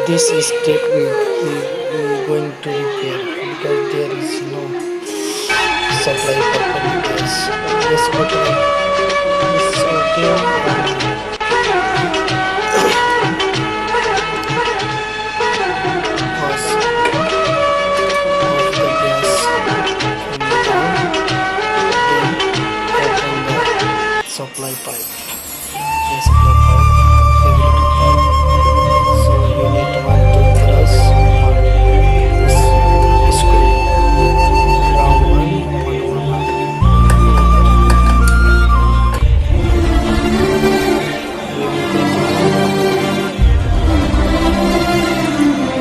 this step we going to repair because there is no supply properly guys. Let's go try. It's okay. Pause of the gas from the down, then open the supply pipe. The supply pipe, regulator pipe. So you need one toothbrush, one screw, round one remove that one.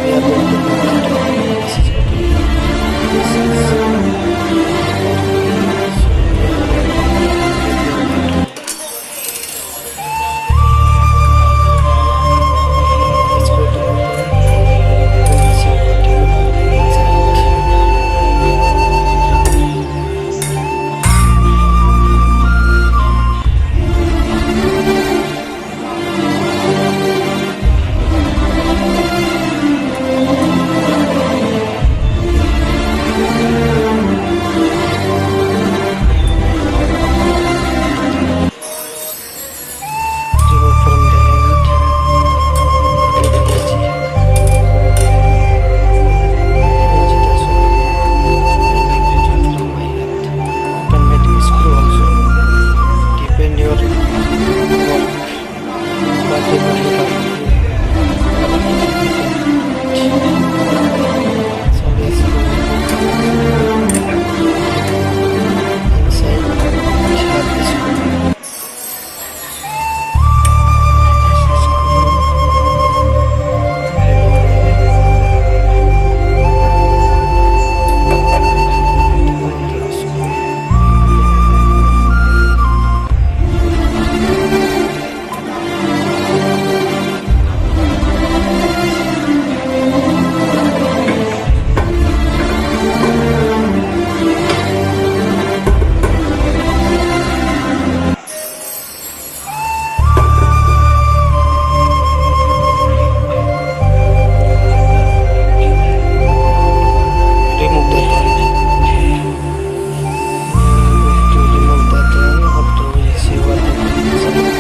We are going to move that one. This is okay. This is let's go to open. We'll see what you have inside. Remove from the end. Easy. Easy that's all. I make this one from my hand. Open with screw also. Depend your work. Whatever you have to do. So let's go inside. We have the screw. Remove that one. To remove that one, after we see what is inside.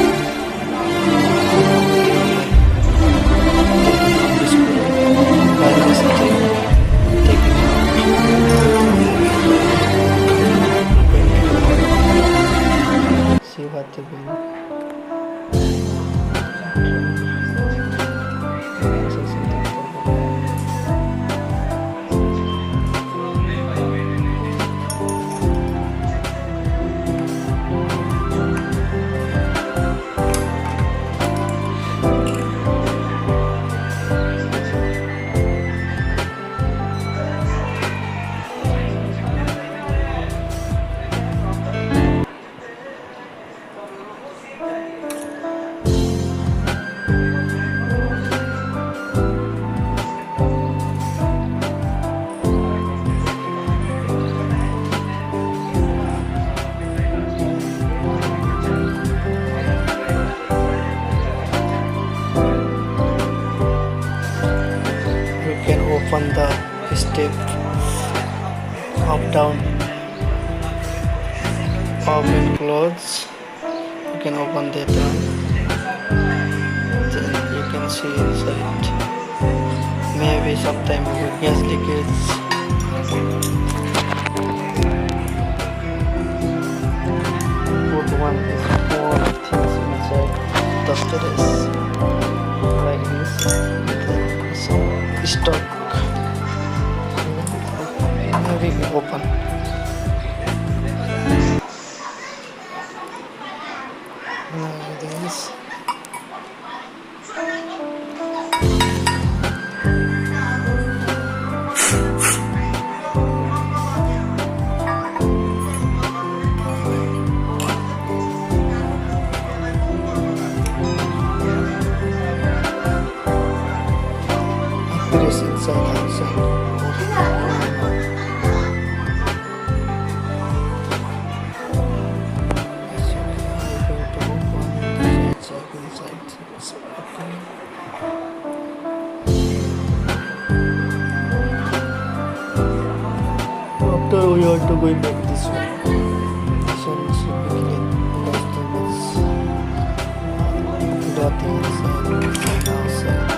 Taking out the screw. By mistake, taking out. See what they will. You can open the step up down, up and close. You can open that one. Then you can see inside. Maybe sometime with gas leakage. Put one small things inside the stress like this. Then some stock. Maybe we open. Now this. Press inside outside. Inside. going to make this one. This one should be clean because too much dirty inside and outside.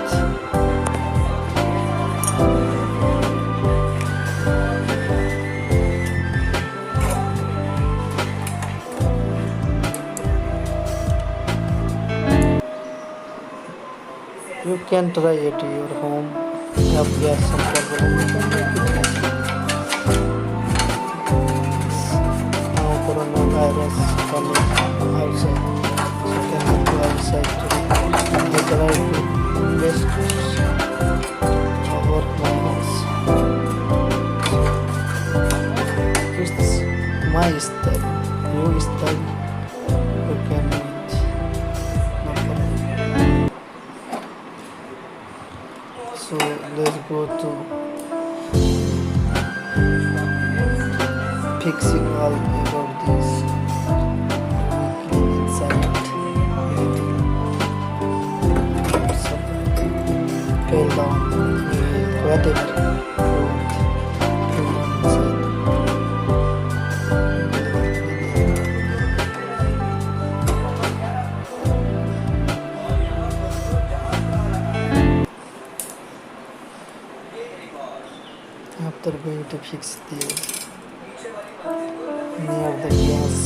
You can try it at your home. Have gas some problem. You can make it easy. Now coronavirus coming outside. So you can go outside to I try to best work my house. It's my style. Your style. You can do it. No problem. So let's go to fixing all about this. We clean inside everything. Something fell down, whatever. Clean inside. After going to fix this near the gas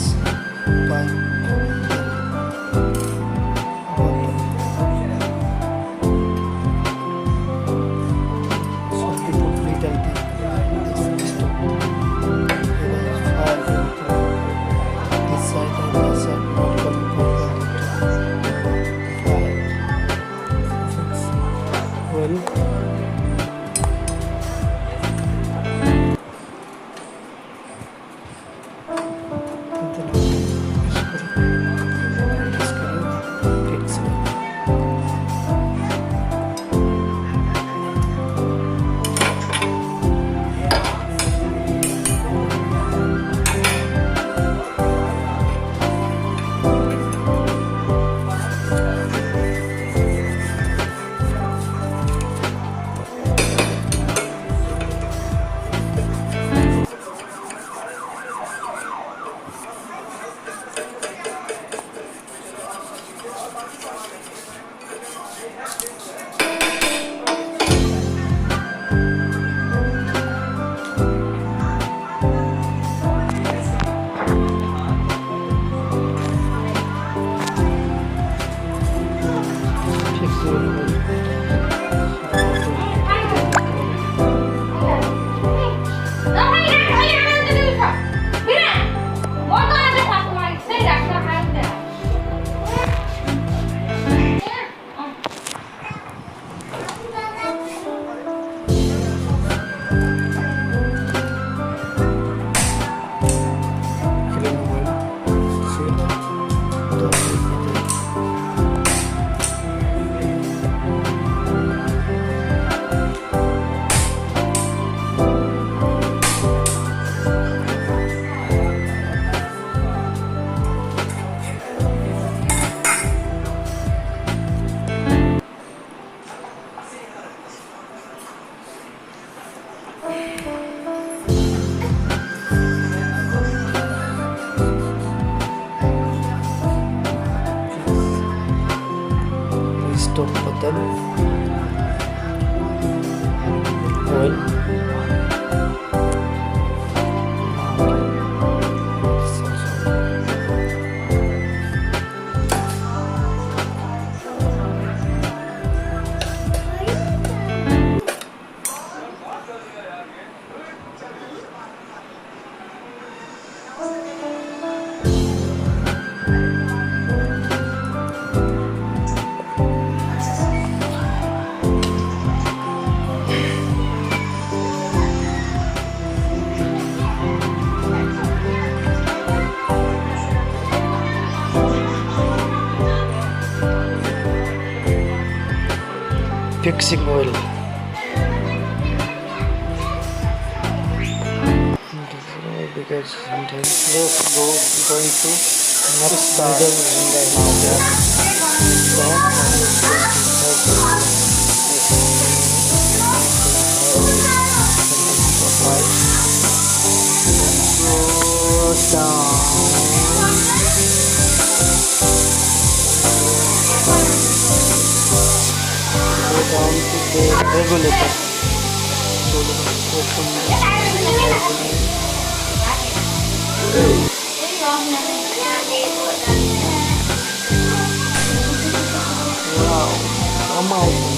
pipe, so we put little thing this stove. Then fire going to this side and that side, not coming from the fire. Well. Stop button, oil, fixing oil. Because let's go going to next middle in the down to the regulator. So let us open the regulator. Wow, come out.